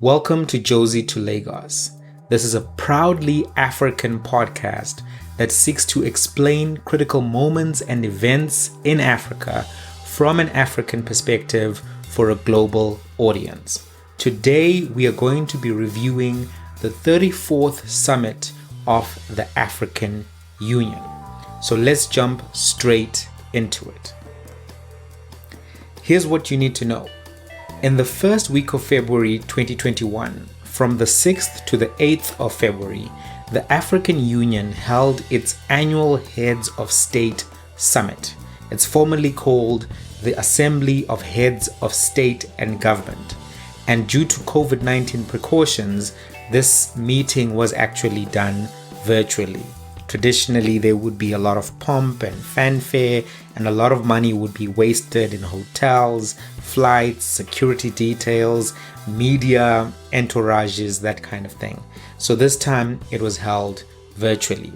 Welcome to Josie to Lagos. This is a proudly African podcast that seeks to explain critical moments and events in Africa from an African perspective for a global audience. Today, we are going to be reviewing the 34th summit of the African Union. So let's jump straight into it. Here's what you need to know. In the first week of February 2021, from the 6th to the 8th of February, the African Union held its annual Heads of State Summit. It's formally called the Assembly of Heads of State and Government. And due to COVID-19 precautions, this meeting was actually done virtually. Traditionally, there would be a lot of pomp and fanfare, and a lot of money would be wasted in hotels, flights, security details, media entourages, that kind of thing. So this time it was held virtually.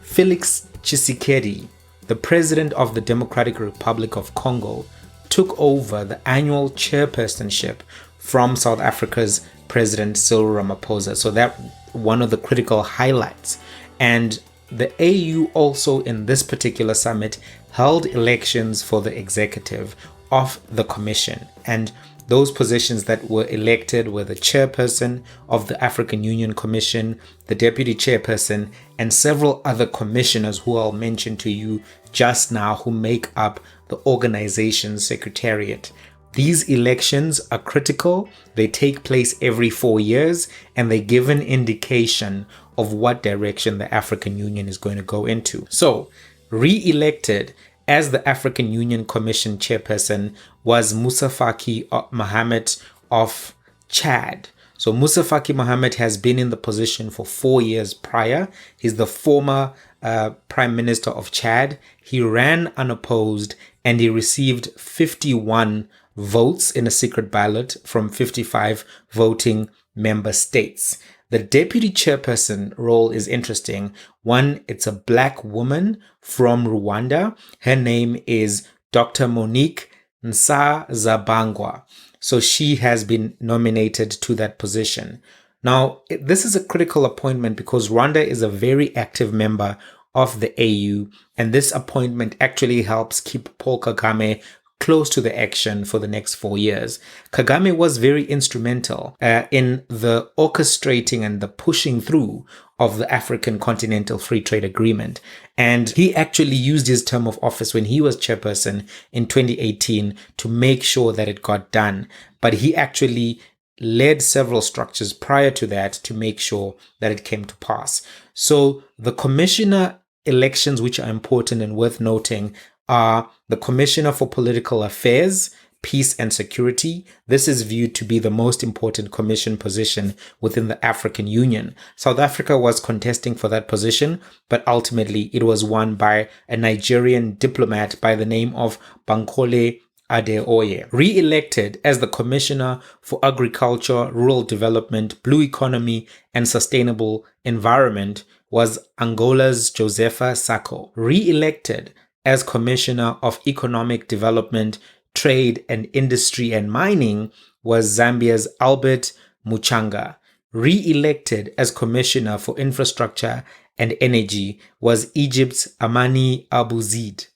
Felix Tshisekedi, the president of the Democratic Republic of Congo, took over the annual chairpersonship from South Africa's President Cyril Ramaphosa. So that one of the critical highlights. And the AU also in this particular summit held elections for the executive of the commission. And those positions that were elected were the chairperson of the African Union Commission, the deputy chairperson, and several other commissioners who I'll mention to you just now who make up the organization's secretariat. These elections are critical. They take place every 4 years, and they give an indication of what direction the African Union is going to go into. So, re-elected as the African Union Commission chairperson was Moussa Faki Mahamat of Chad. So Moussa Faki Mahamat has been in the position for 4 years prior. He's the former Prime Minister of Chad. He ran unopposed and he received 51 votes in a secret ballot from 55 voting member states. The deputy chairperson role is interesting. One, it's a black woman from Rwanda. Her name is Dr. Monique Nsazabangwa. So she has been nominated to that position. Now, this is a critical appointment because Rwanda is a very active member of the AU, and this appointment actually helps keep Paul Kagame close to the action for the next 4 years. Kagame was very instrumental in the orchestrating and the pushing through of the African Continental Free Trade Agreement. And he actually used his term of office when he was chairperson in 2018 to make sure that it got done. But he actually led several structures prior to that to make sure that it came to pass. So the commissioner elections, which are important and worth noting, are the Commissioner for Political Affairs, Peace and Security. This is viewed to be the most important commission position within the African Union. South Africa was contesting for that position, but ultimately it was won by a Nigerian diplomat by the name of Bankole Adeoye. Re-elected as the Commissioner for Agriculture, Rural Development, Blue Economy and Sustainable Environment was Angola's Josepha Sako. Re-elected as Commissioner of Economic Development, Trade and Industry and Mining was Zambia's Albert Muchanga. Re-elected as Commissioner for Infrastructure and Energy was Egypt's Amani Abu Zaid.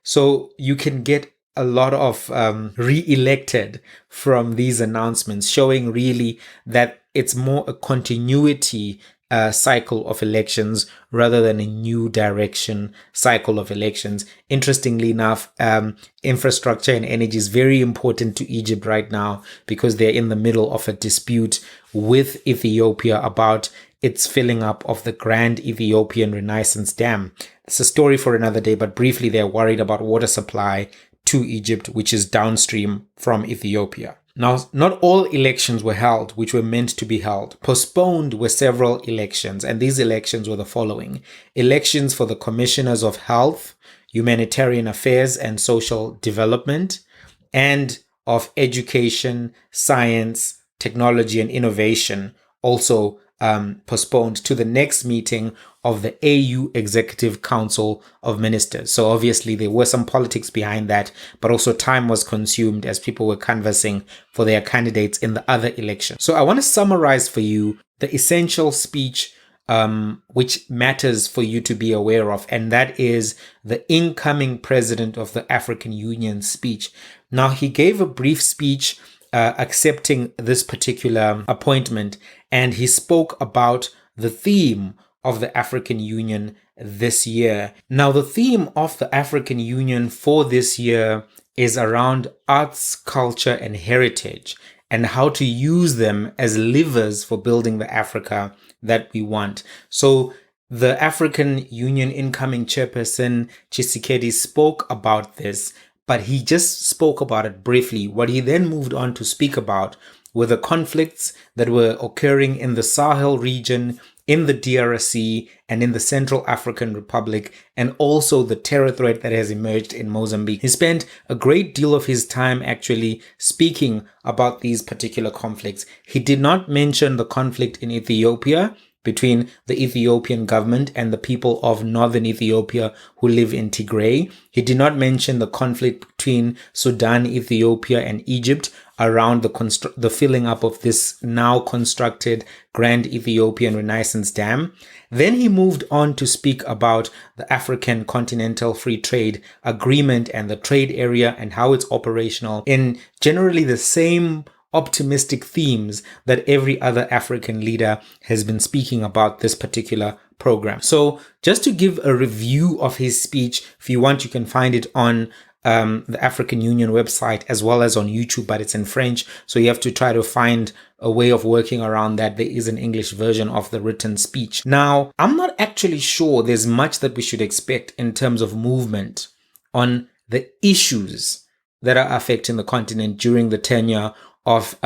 So you can get a lot of re-elected from these announcements, showing really that it's more a continuity cycle of elections rather than a new direction cycle of elections. Interestingly enough, infrastructure and energy is very important to Egypt right now because they're in the middle of a dispute with Ethiopia about its filling up of the Grand Ethiopian Renaissance Dam. It's a story for another day, but briefly, they're worried about water supply to Egypt, which is downstream from Ethiopia. Now, not all elections were held, which were meant to be held. Postponed were several elections, and these elections were the following. Elections for the Commissioners of Health, Humanitarian Affairs and Social Development, and of Education, Science, Technology and Innovation, also postponed to the next meeting of the AU Executive Council of Ministers. So obviously there were some politics behind that, but also time was consumed as people were canvassing for their candidates in the other election. So I want to summarize for you the essential speech which matters for you to be aware of, and that is the incoming president of the African Union speech. Now, he gave a brief speech accepting this particular appointment, and he spoke about the theme of the African Union this year. Now, the theme of the African Union for this year is around arts, culture, and heritage, and how to use them as levers for building the Africa that we want. So the African Union incoming chairperson, Tshisekedi, spoke about this, but he just spoke about it briefly. What he then moved on to speak about were the conflicts that were occurring in the Sahel region, in the DRC, and in the Central African Republic, and also the terror threat that has emerged in Mozambique. He spent a great deal of his time actually speaking about these particular conflicts. He did not mention the conflict in Ethiopia between the Ethiopian government and the people of northern Ethiopia who live in Tigray. He did not mention the conflict between Sudan, Ethiopia, and Egypt around the filling up of this now constructed Grand Ethiopian Renaissance Dam. Then he moved on to speak about the African Continental Free Trade Agreement and the trade area and how it's operational in generally the same optimistic themes that every other African leader has been speaking about this particular program. So just to give a review of his speech, if you want, you can find it on the African Union website as well as on YouTube, but it's in French. So you have to try to find a way of working around that. There is an English version of the written speech. Now, I'm not actually sure there's much that we should expect in terms of movement on the issues that are affecting the continent during the tenure of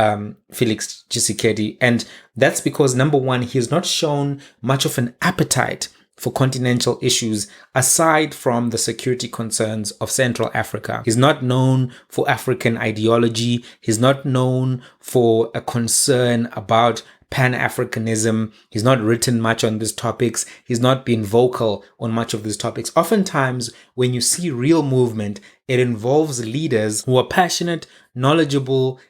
Felix Tshisekedi. And that's because, number one, he has not shown much of an appetite for continental issues aside from the security concerns of Central Africa. He's not known for African ideology. He's not known for a concern about Pan-Africanism. He's not written much on these topics. He's not been vocal on much of these topics. Oftentimes, when you see real movement, it involves leaders who are passionate, knowledgeable,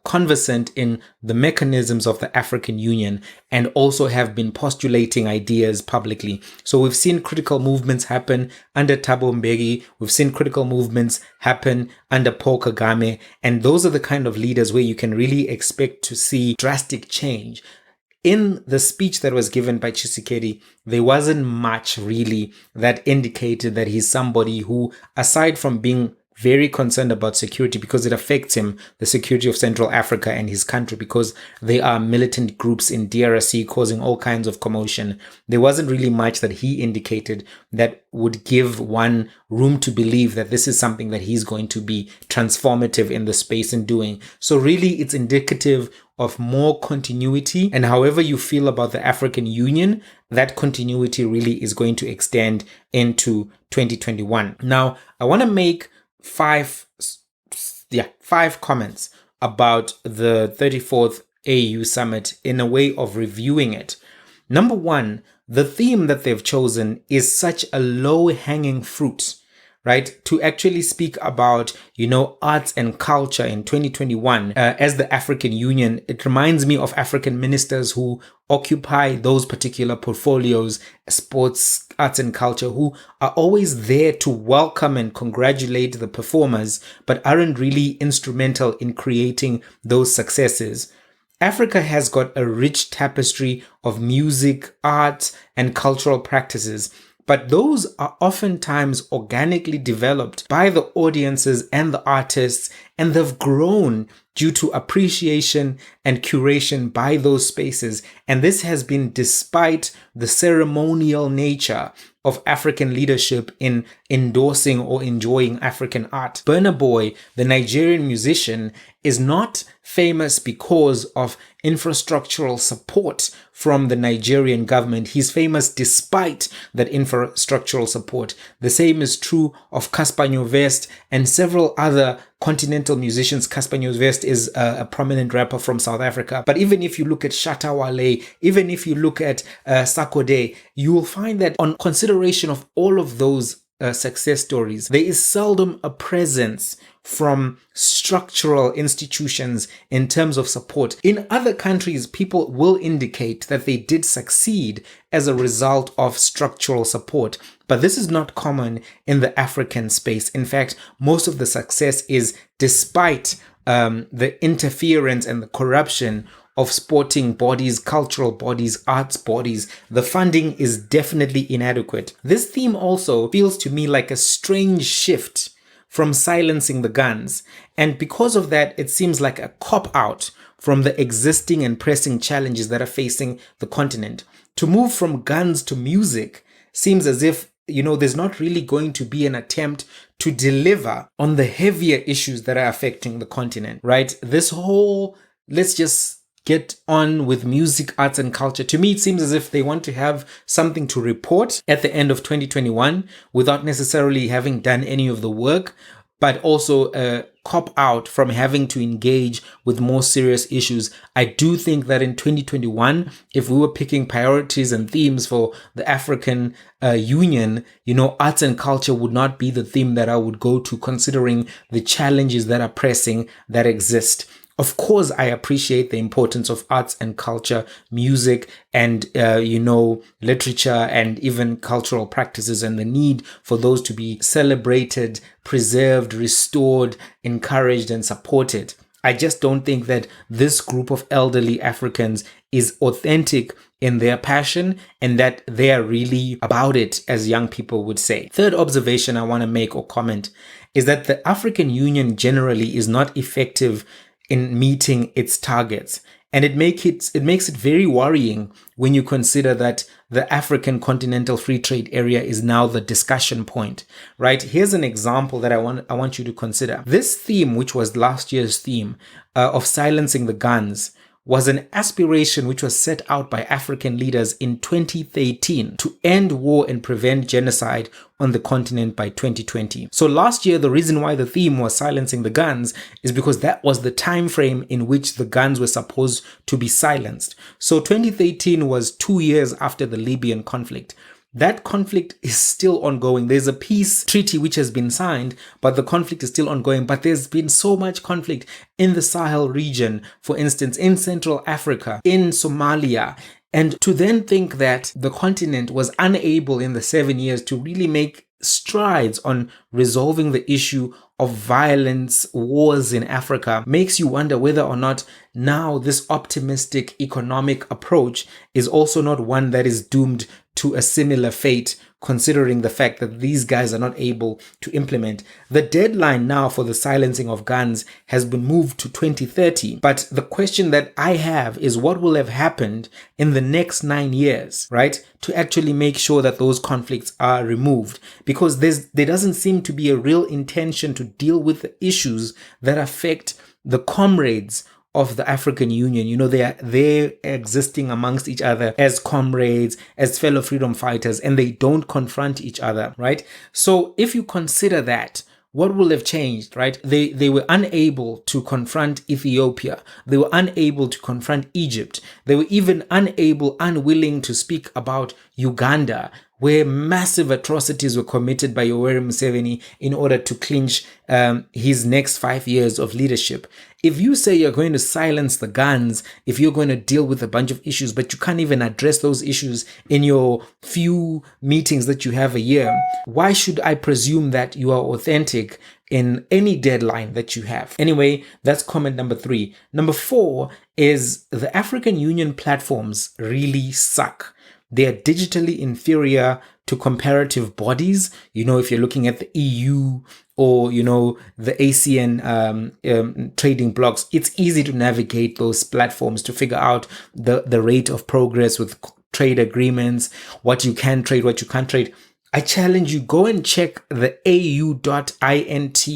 conversant in the mechanisms of the African Union, and also have been postulating ideas publicly. So we've seen critical movements happen under Thabo Mbeki. We've seen critical movements happen under Paul Kagame. And those are the kind of leaders where you can really expect to see drastic change. In the speech that was given by Tshisekedi, there wasn't much really that indicated that he's somebody who, aside from being very concerned about security because it affects him, the security of Central Africa and his country, because there are militant groups in DRC causing all kinds of commotion. There wasn't really much that he indicated that would give one room to believe that this is something that he's going to be transformative in the space in doing. So really, it's indicative of more continuity. And however you feel about the African Union, that continuity really is going to extend into 2021. Now, I want to make five comments about the 34th AU summit in a way of reviewing it. Number one, the theme that they've chosen is such a low-hanging fruit, right? To actually speak about, arts and culture in 2021 as the African Union. It reminds me of African ministers who occupy those particular portfolios, sports, arts and culture, who are always there to welcome and congratulate the performers, but aren't really instrumental in creating those successes. Africa has got a rich tapestry of music, art, and cultural practices, but those are oftentimes organically developed by the audiences and the artists, and they've grown due to appreciation and curation by those spaces. And this has been despite the ceremonial nature of African leadership in endorsing or enjoying African art. Burna Boy, the Nigerian musician, is not famous because of infrastructural support from the Nigerian government. He's famous despite that infrastructural support. The same is true of Cassper Nyovest and several other continental musicians. Casper Nyovest is a prominent rapper from South Africa. But even if you look at Shatta Wale, even if you look at Sakode, you will find that on consideration of all of those success stories, there is seldom a presence from structural institutions in terms of support. In other countries, people will indicate that they did succeed as a result of structural support, but this is not common in the African space. In fact, most of the success is despite the interference and the corruption of sporting bodies, cultural bodies, arts bodies. The funding is definitely inadequate. This theme also feels to me like a strange shift from silencing the guns, and because of that, it seems like a cop-out from the existing and pressing challenges that are facing the continent. To move from guns to music seems as if, there's not really going to be an attempt to deliver on the heavier issues that are affecting the continent, right? This whole, let's just get on with music, arts, and culture. To me, it seems as if they want to have something to report at the end of 2021 without necessarily having done any of the work, but also a cop out from having to engage with more serious issues. I do think that in 2021, if we were picking priorities and themes for the African Union, arts and culture would not be the theme that I would go to, considering the challenges that are pressing that exist. Of course, I appreciate the importance of arts and culture, music, and, literature, and even cultural practices, and the need for those to be celebrated, preserved, restored, encouraged, and supported. I just don't think that this group of elderly Africans is authentic in their passion and that they are really about it, as young people would say. Third observation I want to make or comment is that the African Union generally is not effective in meeting its targets. And it makes it very worrying when you consider that the African Continental Free Trade Area is now the discussion point, right? Here's an example that I want you to consider. This theme, which was last year's theme of silencing the guns, was an aspiration which was set out by African leaders in 2013 to end war and prevent genocide on the continent by 2020. So last year, the reason why the theme was silencing the guns is because that was the time frame in which the guns were supposed to be silenced. So 2013 was 2 years after the Libyan conflict. That conflict is still ongoing. There's a peace treaty which has been signed, but the conflict is still ongoing. But there's been so much conflict in the Sahel region, for instance, in Central Africa, in Somalia. And to then think that the continent was unable in the 7 years to really make strides on resolving the issue of violence, wars in Africa, makes you wonder whether or not now this optimistic economic approach is also not one that is doomed to a similar fate, considering the fact that these guys are not able to implement. The deadline now for the silencing of guns has been moved to 2030. But the question that I have is what will have happened in the next 9 years, right, to actually make sure that those conflicts are removed? Because there doesn't seem to be a real intention to deal with the issues that affect the comrades of the African Union. They're existing amongst each other as comrades, as fellow freedom fighters, and they don't confront each other, right? So if you consider that, what will have changed, right? They were unable to confront Ethiopia. They were unable to confront Egypt. They were even unwilling to speak about Uganda, where massive atrocities were committed by Yoweri Museveni in order to clinch his next 5 years of leadership. If you say you're going to silence the guns, if you're going to deal with a bunch of issues, but you can't even address those issues in your few meetings that you have a year, why should I presume that you are authentic in any deadline that you have? Anyway, that's comment number 3. Number 4 is the African Union platforms really suck. They are digitally inferior to comparative bodies. If you're looking at the EU or, the ASEAN trading blocks, it's easy to navigate those platforms to figure out the rate of progress with trade agreements, what you can trade, what you can't trade. I challenge you, go and check the au.int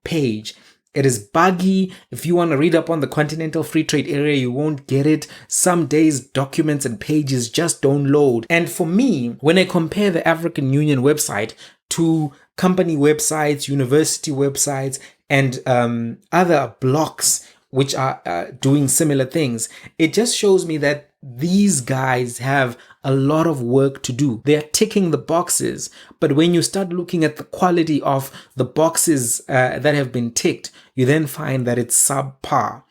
page. It is buggy. If you want to read up on the Continental Free Trade Area, you won't get it. Some days documents and pages just don't load. And for me, when I compare the African Union website to company websites, university websites, and other blocks which are doing similar things. It just shows me that these guys have a lot of work to do. They are ticking the boxes, but when you start looking at the quality of the boxes that have been ticked, you then find that it's subpar.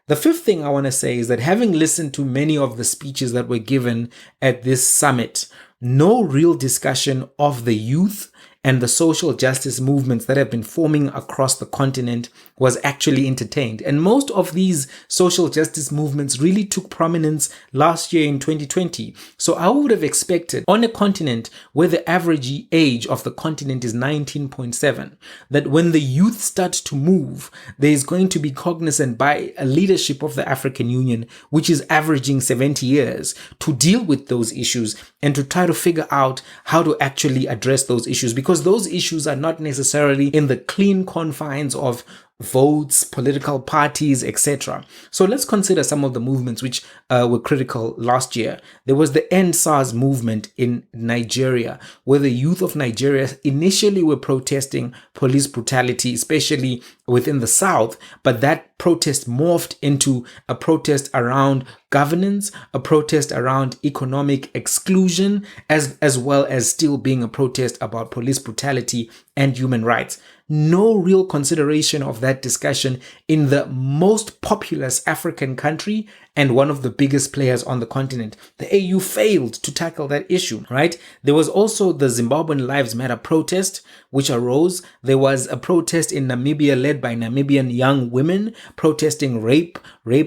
The fifth thing I want to say is that having listened to many of the speeches that were given at this summit, no real discussion of the youth and the social justice movements that have been forming across the continent was actually entertained. And most of these social justice movements really took prominence last year in 2020. So I would have expected, on a continent where the average age of the continent is 19.7, that when the youth start to move, there is going to be cognizant by a leadership of the African Union, which is averaging 70 years, to deal with those issues and to try to figure out how to actually address those issues, because those issues are not necessarily in the clean confines of votes, political parties, etc. So let's consider some of the movements which were critical last year. There was the End SARS movement in Nigeria, where the youth of Nigeria initially were protesting police brutality, especially within the south, but that protest morphed into a protest around governance, a protest around economic exclusion, as well as still being a protest about police brutality and human rights. No real consideration of that discussion in the most populous African country and one of the biggest players on the continent. The AU failed to tackle that issue, right? There was also the Zimbabwean Lives Matter protest, which arose. There was a protest in Namibia led by Namibian young women protesting rape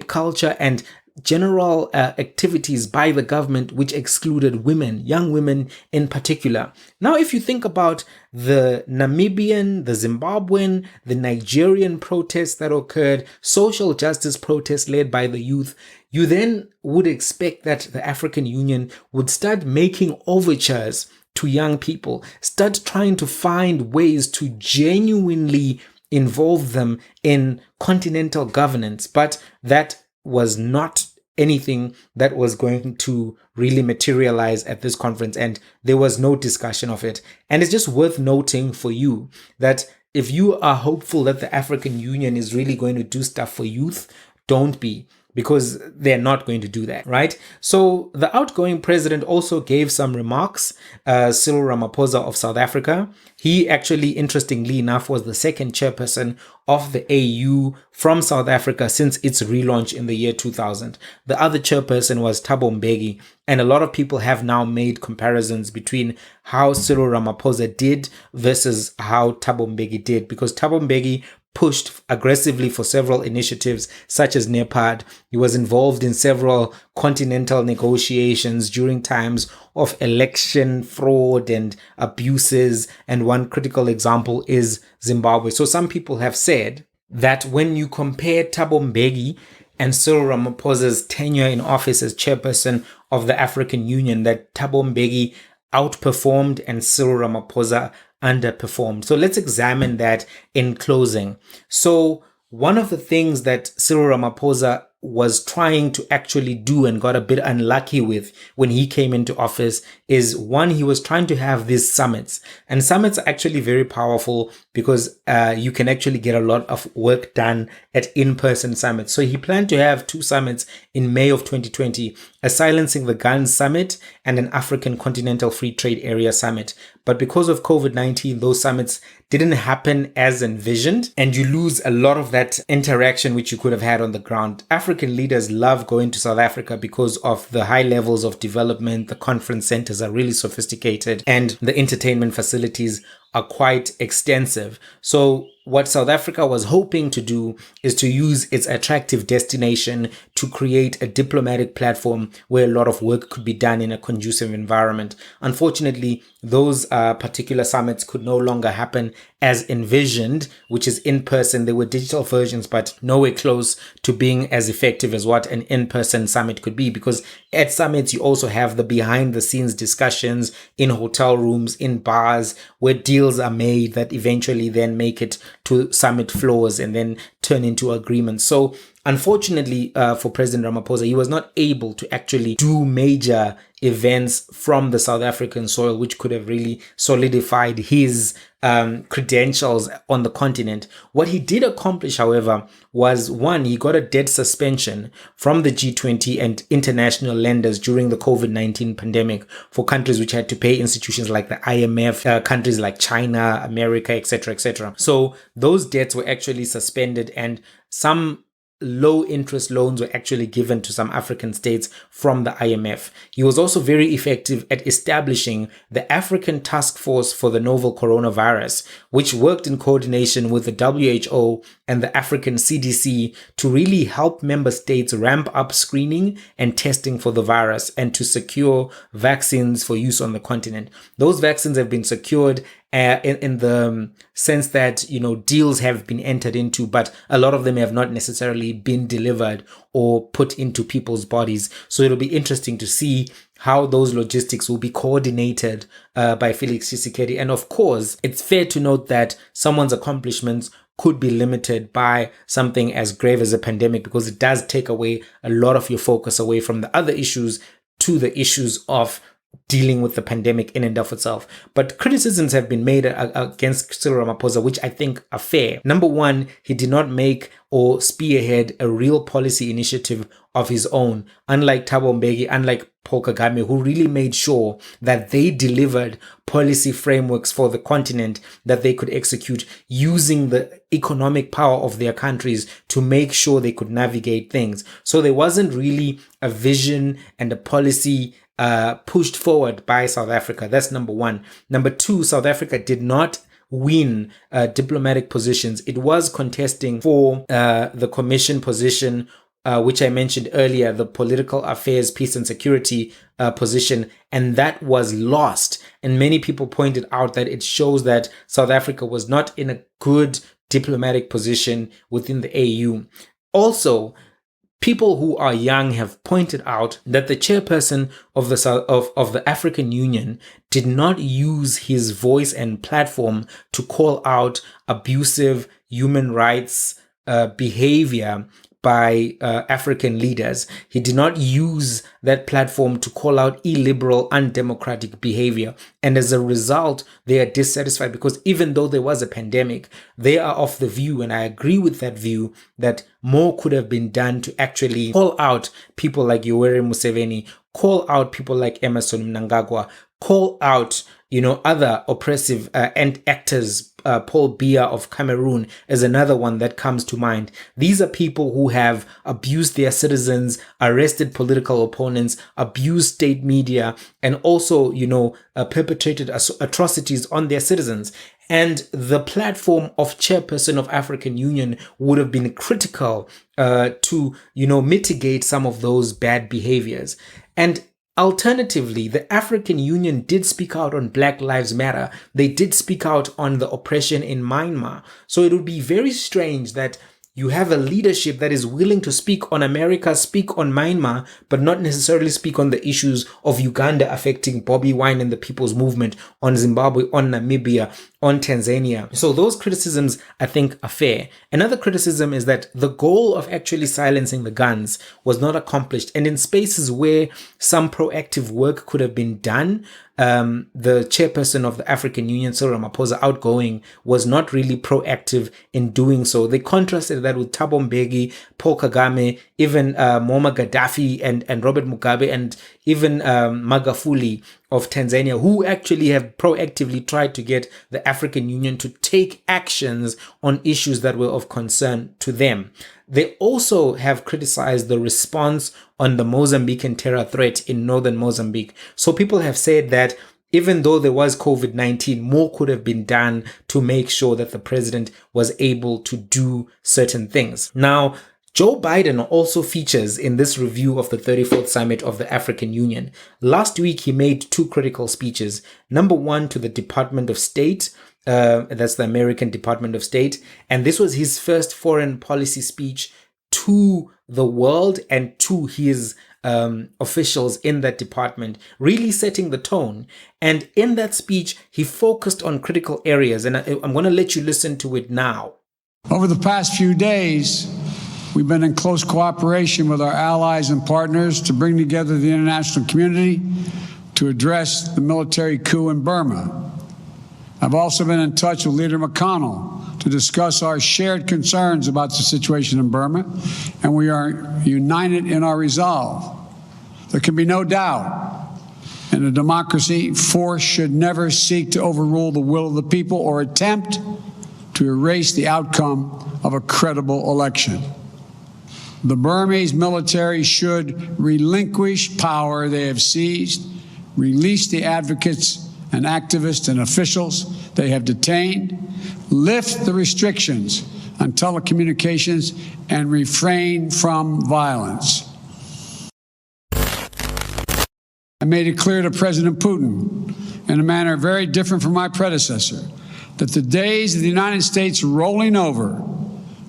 culture, and general activities by the government which excluded women, young women in particular. Now, if you think about the Namibian, the Zimbabwean, the Nigerian protests that occurred, social justice protests led by the youth, you then would expect that the African Union would start making overtures to young people, start trying to find ways to genuinely involve them in continental governance, but that was not anything that was going to really materialize at this conference, and there was no discussion of it. And it's just worth noting for you that if you are hopeful that the African Union is really going to do stuff for youth, don't be, because they're not going to do that, right? So the outgoing president also gave some remarks, Cyril Ramaphosa of South Africa. He actually, interestingly enough, was the second chairperson of the AU from South Africa since its relaunch in the year 2000. The other chairperson was Thabo Mbeki, and a lot of people have now made comparisons between how Cyril Ramaphosa did versus how Thabo Mbeki did, because Thabo Mbeki pushed aggressively for several initiatives such as NEPAD. He was involved in several continental negotiations during times of election fraud and abuses, and one critical example is Zimbabwe. So some people have said that when you compare Thabo Mbeki and Cyril Ramaphosa's tenure in office as chairperson of the African Union, that Thabo Mbeki outperformed and Cyril Ramaphosa underperformed. So let's examine that in closing. So one of the things that Cyril Ramaphosa was trying to actually do and got a bit unlucky with when he came into office is, one, he was trying to have these summits, and summits are actually very powerful because you can actually get a lot of work done at in-person summits. So he planned to have two summits in May of 2020, a Silencing the Guns Summit and an African Continental Free Trade Area Summit. But because of COVID-19, those summits didn't happen as envisioned, and you lose a lot of that interaction which you could have had on the ground. African leaders love going to South Africa because of the high levels of development. The conference centers are really sophisticated and the entertainment facilities are quite extensive. So what South Africa was hoping to do is to use its attractive destination to create a diplomatic platform where a lot of work could be done in a conducive environment. Unfortunately, those particular summits could no longer happen as envisioned, which is in person. They were digital versions, but nowhere close to being as effective as what an in-person summit could be, because at summits, you also have the behind the scenes discussions in hotel rooms, in bars, where deals are made that eventually then make it to summit floors and then turn into agreements. So Unfortunately, for President Ramaphosa, he was not able to actually do major events from the South African soil, which could have really solidified his credentials on the continent. What he did accomplish, however, was one, he got a debt suspension from the G20 and international lenders during the COVID-19 pandemic for countries which had to pay institutions like the IMF, countries like China, America, etc., etc. So those debts were actually suspended, and some low interest loans were actually given to some African states from the IMF. He was also very effective at establishing the African Task Force for the Novel Coronavirus, which worked in coordination with the WHO and the African CDC to really help member states ramp up screening and testing for the virus and to secure vaccines for use on the continent. Those vaccines have been secured in the sense that, deals have been entered into, but a lot of them have not necessarily been delivered or put into people's bodies. So it'll be interesting to see how those logistics will be coordinated by Felix Tshisekedi. And of course, it's fair to note that someone's accomplishments could be limited by something as grave as a pandemic, because it does take away a lot of your focus away from the other issues to the issues of dealing with the pandemic in and of itself. But criticisms have been made against Cyril Ramaphosa, which I think are fair. Number one, he did not make or spearhead a real policy initiative of his own, unlike Thabo Mbeki, unlike Paul Kagame, who really made sure that they delivered policy frameworks for the continent that they could execute using the economic power of their countries to make sure they could navigate things. So there wasn't really a vision and a policy pushed forward by South Africa. That's number one. Number two, South Africa did not win diplomatic positions. It was contesting for the commission position, which I mentioned earlier, the political affairs, peace and security position, and that was lost. And many people pointed out that it shows that South Africa was not in a good diplomatic position within the AU. Also, people who are young have pointed out that the chairperson of the African Union did not use his voice and platform to call out abusive human rights behavior by African leaders. He did not use that platform to call out illiberal, undemocratic behavior. And as a result, they are dissatisfied because even though there was a pandemic, they are of the view, and I agree with that view, that more could have been done to actually call out people like Yoweri Museveni, call out people like Emerson Mnangagwa, call out, other oppressive and actors. Paul Biya of Cameroon is another one that comes to mind. These are people who have abused their citizens, arrested political opponents, abused state media, and also, perpetrated atrocities on their citizens. And the platform of chairperson of African Union would have been critical to, mitigate some of those bad behaviors. And alternatively, the African Union did speak out on Black Lives Matter. They did speak out on the oppression in Myanmar. So it would be very strange that you have a leadership that is willing to speak on America, speak on Myanmar, but not necessarily speak on the issues of Uganda affecting Bobi Wine and the People's Movement, on Zimbabwe, on Namibia, on Tanzania. So those criticisms, I think, are fair. Another criticism is that the goal of actually silencing the guns was not accomplished. And in spaces where some proactive work could have been done, the chairperson of the African Union, Cyril Ramaphosa, outgoing, was not really proactive in doing so. They contrasted that with Thabo Mbeki, Paul Kagame, even Muammar Gaddafi and Robert Mugabe, and even Magufuli of Tanzania, who actually have proactively tried to get the African Union to take actions on issues that were of concern to them. They also have criticized the response on the Mozambican terror threat in northern Mozambique. So people have said that even though there was COVID-19, more could have been done to make sure that the president was able to do certain things. Now, Joe Biden also features in this review of the 34th Summit of the African Union. Last week, he made two critical speeches. Number one, to the Department of State, that's the American Department of State. And this was his first foreign policy speech to the world and to his officials in that department, really setting the tone. And in that speech, he focused on critical areas. And I'm going to let you listen to it now. Over the past few days, We've been in close cooperation with our allies and partners to bring together the international community to address the military coup in Burma. I've also been in touch with Leader McConnell to discuss our shared concerns about the situation in Burma, and we are united in our resolve. There can be no doubt in a democracy, force should never seek to overrule the will of the people or attempt to erase the outcome of a credible election. The Burmese military should relinquish power they have seized, release the advocates and activists and officials they have detained, lift the restrictions on telecommunications, and refrain from violence. I made it clear to President Putin, in a manner very different from my predecessor, that the days of the United States rolling over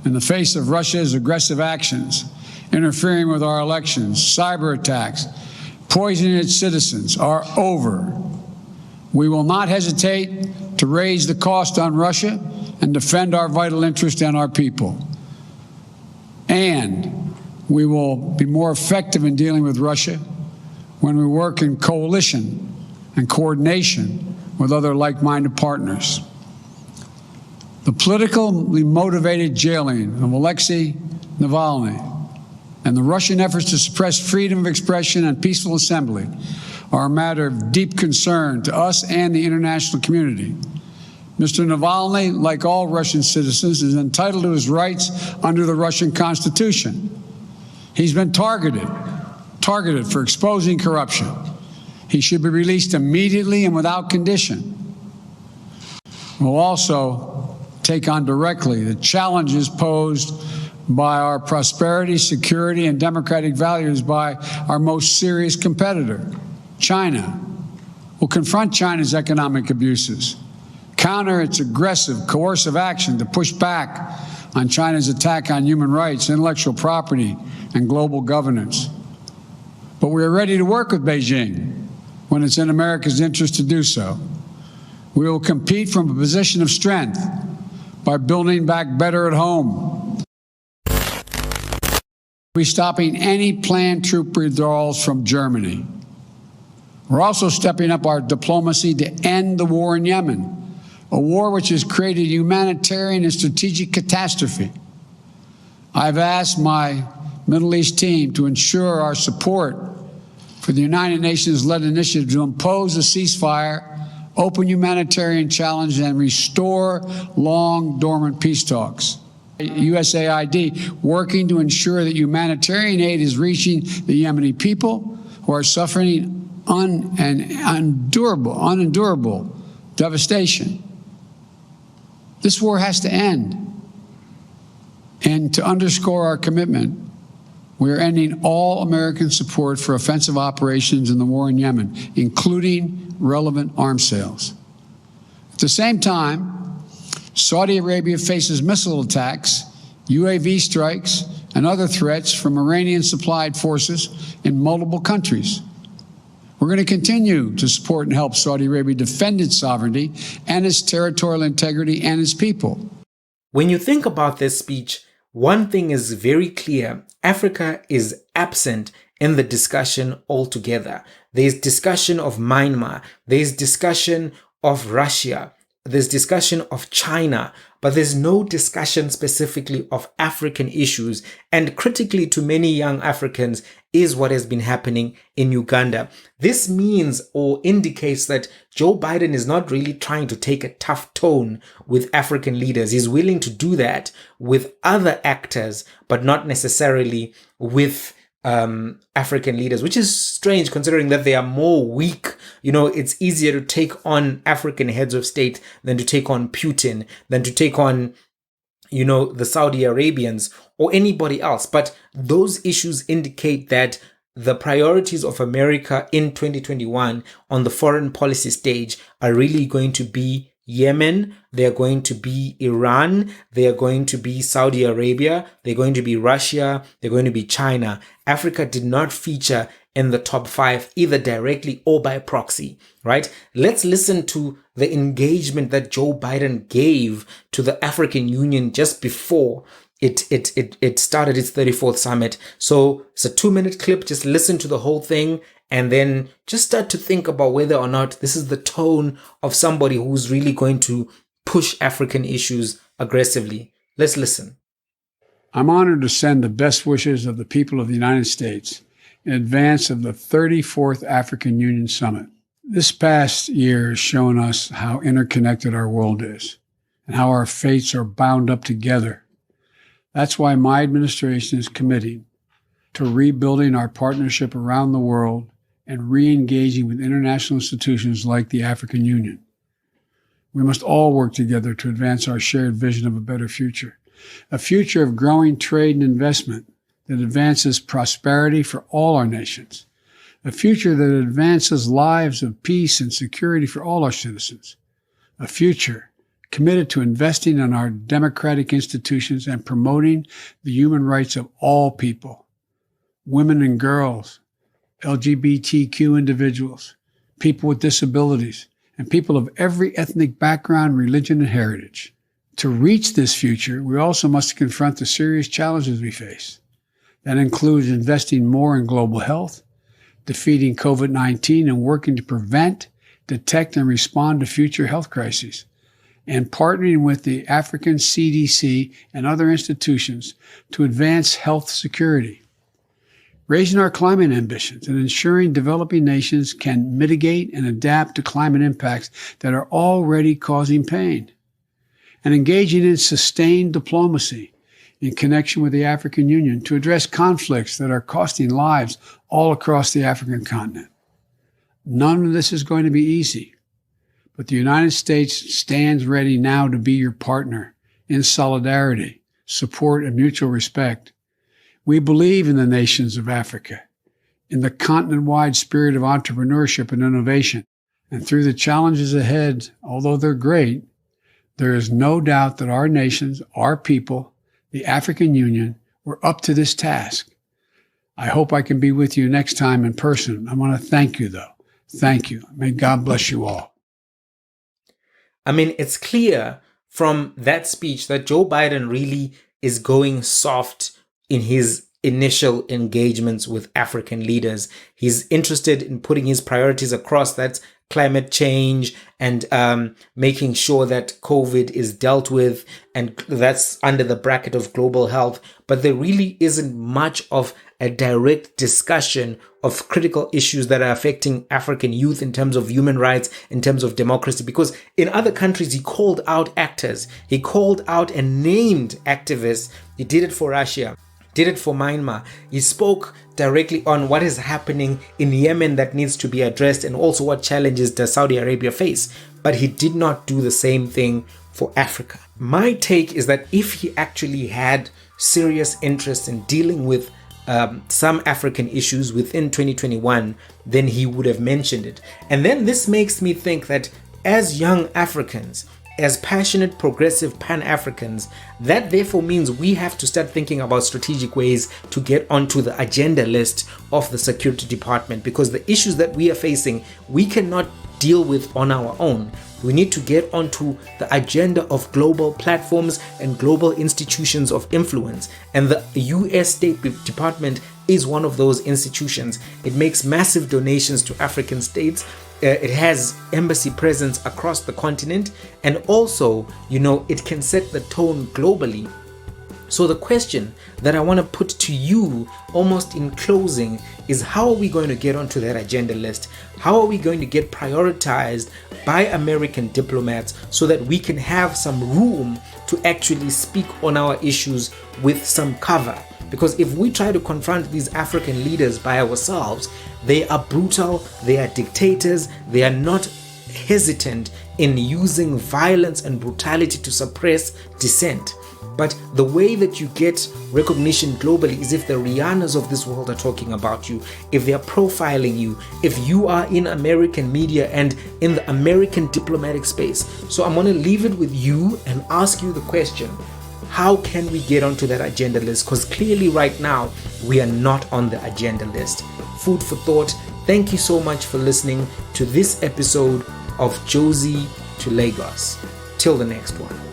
in the face of Russia's aggressive actions, interfering with our elections, cyber attacks, poisoning its citizens, are over. We will not hesitate to raise the cost on Russia and defend our vital interest and our people. And we will be more effective in dealing with Russia when we work in coalition and coordination with other like-minded partners. The politically motivated jailing of Alexei Navalny and the Russian efforts to suppress freedom of expression and peaceful assembly are a matter of deep concern to us and the international community. Mr. Navalny, like all Russian citizens, is entitled to his rights under the Russian Constitution. He's been targeted for exposing corruption. He should be released immediately and without condition. We'll also take on directly the challenges posed by our prosperity, security, and democratic values by our most serious competitor, China. We'll confront China's economic abuses, counter its aggressive, coercive action to push back on China's attack on human rights, intellectual property, and global governance. But we are ready to work with Beijing when it's in America's interest to do so. We will compete from a position of strength by building back better at home. We're stopping any planned troop withdrawals from Germany. We're also stepping up our diplomacy to end the war in Yemen, a war which has created a humanitarian and strategic catastrophe. I've asked my Middle East team to ensure our support for the United Nations-led initiative to impose a ceasefire, open humanitarian challenge, and restore long dormant peace talks. USAID working to ensure that humanitarian aid is reaching the Yemeni people who are suffering unendurable devastation. This war has to end. And to underscore our commitment, we are ending all American support for offensive operations in the war in Yemen, including relevant arms sales. At the same time, Saudi Arabia faces missile attacks, UAV strikes, and other threats from Iranian-supplied forces in multiple countries. We're going to continue to support and help Saudi Arabia defend its sovereignty and its territorial integrity and its people. When you think about this speech, one thing is very clear. Africa is absent in the discussion altogether. There's discussion of Myanmar. There's discussion of Russia. There's discussion of China, but there's no discussion specifically of African issues. And critically to many young Africans is what has been happening in Uganda. This means or indicates that Joe Biden is not really trying to take a tough tone with African leaders. He's willing to do that with other actors, but not necessarily with African leaders, which is strange considering that they are more weak. You know, it's easier to take on African heads of state than to take on Putin, than to take on, you know, the Saudi Arabians or anybody else. But those issues indicate that the priorities of America in 2021 on the foreign policy stage are really going to be Yemen, they're going to be Iran, they're going to be Saudi Arabia, they're going to be Russia, they're going to be China. Africa did not feature in the top 5 either directly or by proxy, right? Let's listen to the engagement that Joe Biden gave to the African Union just before it started its 34th summit. So it's a 2-minute clip. Just listen to the whole thing and then just start to think about whether or not this is the tone of somebody who's really going to push African issues aggressively. Let's listen. I'm honored to send the best wishes of the people of the United States in advance of the 34th African Union Summit. This past year has shown us how interconnected our world is and how our fates are bound up together. That's why my administration is committed to rebuilding our partnership around the world and re-engaging with international institutions like the African Union. We must all work together to advance our shared vision of a better future, a future of growing trade and investment that advances prosperity for all our nations, a future that advances lives of peace and security for all our citizens, a future committed to investing in our democratic institutions and promoting the human rights of all people, women and girls, LGBTQ individuals, people with disabilities, and people of every ethnic background, religion, and heritage. To reach this future, we also must confront the serious challenges we face. That includes investing more in global health, defeating COVID-19 and working to prevent, detect, and respond to future health crises, and partnering with the African CDC and other institutions to advance health security. Raising our climate ambitions and ensuring developing nations can mitigate and adapt to climate impacts that are already causing pain. And engaging in sustained diplomacy in connection with the African Union to address conflicts that are costing lives all across the African continent. None of this is going to be easy, but the United States stands ready now to be your partner in solidarity, support, and mutual respect. We believe in the nations of Africa, in the continent-wide spirit of entrepreneurship and innovation. And through the challenges ahead, although they're great, there is no doubt that our nations, our people, the African Union, were up to this task. I hope I can be with you next time in person. I want to thank you, though. Thank you. May God bless you all. I mean, it's clear from that speech that Joe Biden really is going soft in his initial engagements with African leaders. He's interested in putting his priorities across. That's climate change and making sure that COVID is dealt with, and that's under the bracket of global health. But there really isn't much of a direct discussion of critical issues that are affecting African youth in terms of human rights, in terms of democracy, because in other countries, he called out actors. He called out and named activists. He did it for Russia, did it for Myanmar. He spoke directly on what is happening in Yemen that needs to be addressed, and also what challenges does Saudi Arabia face. But he did not do the same thing for Africa. My take is that if he actually had serious interest in dealing with some African issues within 2021, then he would have mentioned it. And then this makes me think that as young Africans, as passionate, progressive Pan-Africans, that therefore means we have to start thinking about strategic ways to get onto the agenda list of the Security Department, because the issues that we are facing, we cannot deal with on our own. We need to get onto the agenda of global platforms and global institutions of influence. And the US State Department is one of those institutions. It makes massive donations to African states. It has embassy presence across the continent. And also, it can set the tone globally. So the question that I want to put to you almost in closing is, how are we going to get onto that agenda list? How are we going to get prioritized by American diplomats so that we can have some room to actually speak on our issues with some cover? Because if we try to confront these African leaders by ourselves, they are brutal, they are dictators, they are not hesitant in using violence and brutality to suppress dissent. But the way that you get recognition globally is if the Rihannas of this world are talking about you, if they are profiling you, if you are in American media and in the American diplomatic space. So I'm going to leave it with you and ask you the question, how can we get onto that agenda list? Because clearly right now, we are not on the agenda list. Food for thought. Thank you so much for listening to this episode of Josie to Lagos. Till the next one.